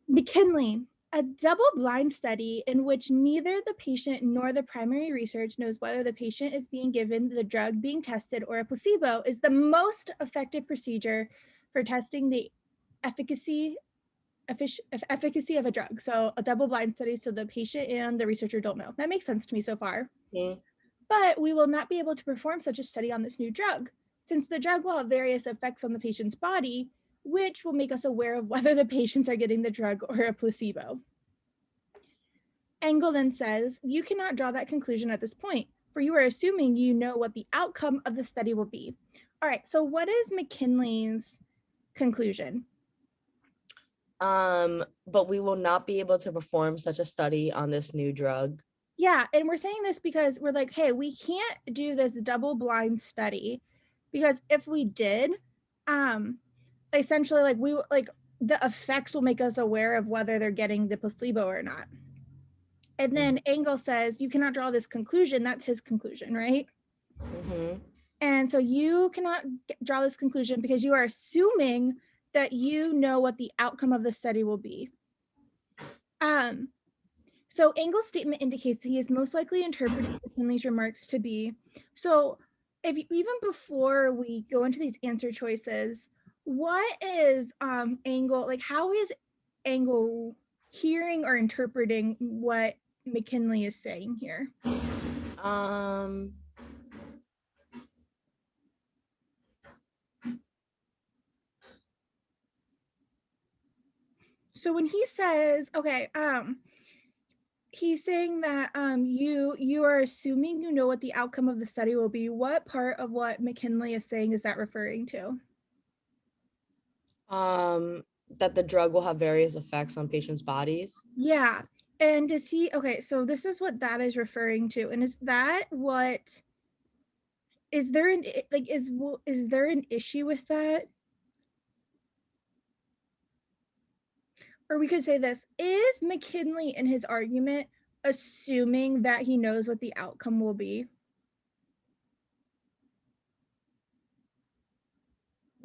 McKinley, a double-blind study in which neither the patient nor the primary research knows whether the patient is being given the drug being tested or a placebo, is the most effective procedure for testing the efficacy of a drug. So a double-blind study, so the patient and the researcher don't know. That makes sense to me so far. Mhm. But we will not be able to perform such a study on this new drug, since the drug will have various effects on the patient's body, which will make us aware of whether the patients are getting the drug or a placebo. Engel then says, you cannot draw that conclusion at this point, for you are assuming you know what the outcome of the study will be. All right, so what is McKinley's conclusion? But we will not be able to perform such a study on this new drug. Yeah, and we're saying this because we're like, hey, we can't do this double-blind study, because if we did, essentially, like the effects will make us aware of whether they're getting the placebo or not. And then Engel says you cannot draw this conclusion. That's his conclusion, right? Mm-hmm. And so you cannot draw this conclusion because you are assuming that you know what the outcome of the study will be. So Engel's statement indicates that he is most likely interpreting McKinley's remarks to be, so if even before we go into these answer choices, what is Engel, like how is Engel hearing or interpreting what McKinley is saying here? Um, So when he says, okay, he's saying that you are assuming you know what the outcome of the study will be. What part of what McKinley is saying is that referring to? that the drug will have various effects on patients' bodies. Yeah. And does he, okay, so this is what that is referring to. And is that what, is there an, like, is there an issue with that? Or we could say this, is McKinley in his argument assuming that he knows what the outcome will be?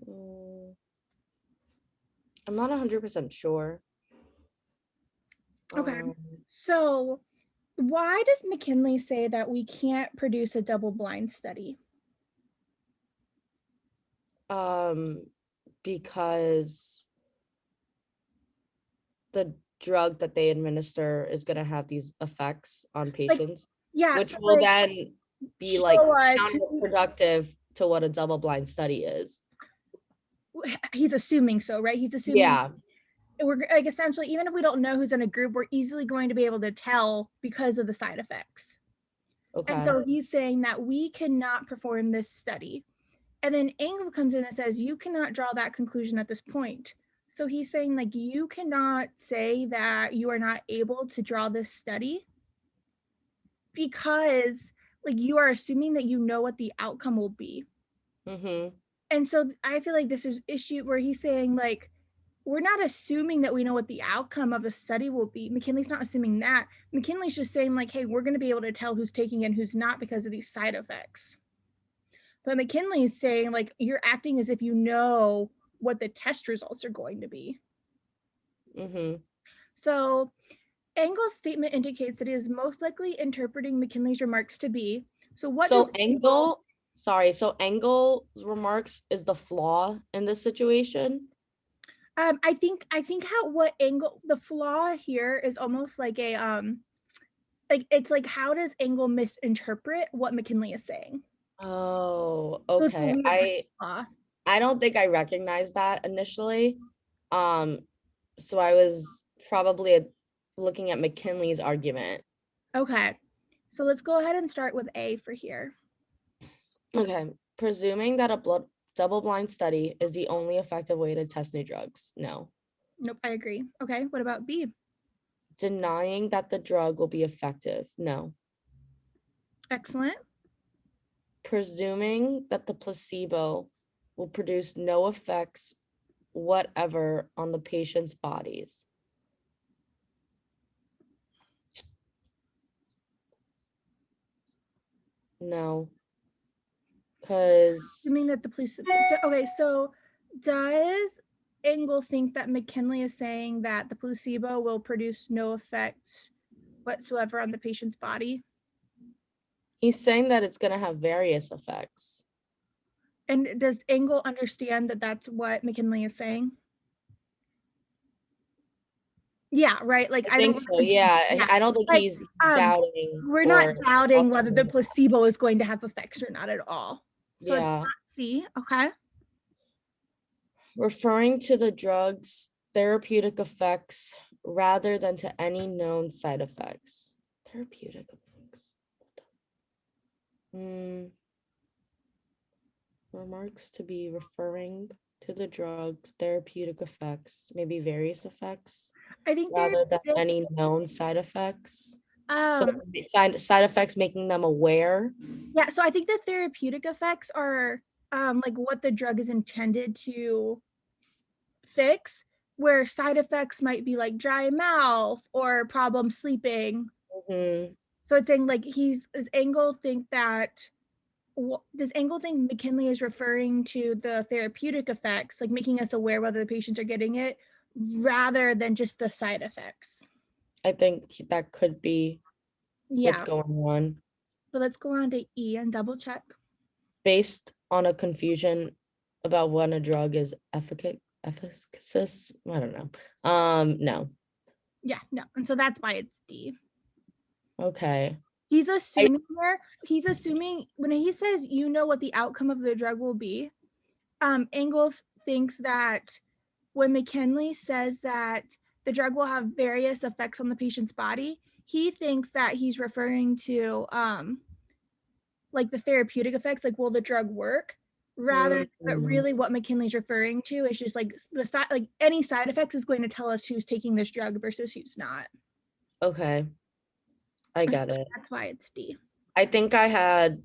Mm, I'm not 100% sure. Okay. Um, So why does McKinley say that we can't produce a double-blind study? um, because the drug that they administer is going to have these effects on Like, patients, yeah, which so will like then be like show us counterproductive to what a double-blind study is. he's assuming so, right? He's assuming Yeah. we're like essentially, even if we don't know who's in a group, we're easily going to be able to tell because of the side effects. And Okay. so he's saying that we cannot perform this study. And then Engel comes in and says, you cannot draw that conclusion at this point. So he's saying, like, you cannot say that you are not able to draw this study because, like, you are assuming that you know what the outcome will be. Mm-hmm. And so I feel like this is issue where he's saying, like, we're not assuming that we know what the outcome of the study will be. McKinley's not assuming that. McKinley's just saying, like, hey, we're going to be able to tell who's taking it and who's not because of these side effects. But McKinley's saying, like, you're acting as if you know what the test results are going to be. Mm-hmm. So Engel's statement indicates that he is most likely interpreting McKinley's remarks to be. So what does So Engel's remarks is the flaw in this situation. I think how what Engel, the flaw here is almost like a like it's like, how does Engel misinterpret what McKinley is saying? Oh, So it's a okay. weird kind of flaw. I don't think I recognized that initially. Um, so I was probably looking at McKinley's argument. Okay. So let's go ahead and start with A for here. Okay. Presuming that a double-blind study is the only effective way to test new drugs. No. Nope, I agree. Okay, what about B? Denying that the drug will be effective. No. Excellent. Presuming that the placebo will produce no effects whatever on the patient's bodies. No. Because You mean that the police, okay, so does Engel think that McKinley is saying that the placebo will produce no effects whatsoever on the patient's body? He's saying that it's going to have various effects. And does Engel understand that that's what McKinley is saying? Yeah, right. Like I I don't think want so. to confuse. Yeah. Yeah, I don't think like he's um, doubting we're not or doubting whether the questioning. placebo is going to have effects or not at all. So it's Yeah. not C. Okay. Referring to the drug's therapeutic effects rather than to any known side effects. Therapeutic effects. Remarks to be referring to the drug's therapeutic effects, maybe various effects, I think rather than therapeutic. any known side effects. So Um, side effects making them aware. yeah. So I think the therapeutic effects are like what the drug is intended to fix, where side effects might be like dry mouth or problem sleeping. Mhm. So it's saying like does Engel think that does Engel think McKinley is referring to the therapeutic effects, like making us aware whether the patients are getting it, rather than just the side effects? I think that could be what's Yeah, going on. but let's go on to E and double check. Based on a confusion about when a drug is efficacious. I don't know. No. Yeah, no, and so that's why it's D. Okay. He's I assuming here, he's assuming when he says you know what the outcome of the drug will be, Engel thinks that when McKinley says that the drug will have various effects on the patient's body, he thinks that he's referring to like the therapeutic effects, like will the drug work? But mm, really what McKinley's referring to is just like the side, like any side effects is going to tell us who's taking this drug versus who's not. okay. I got it. That's why it's D. I think I had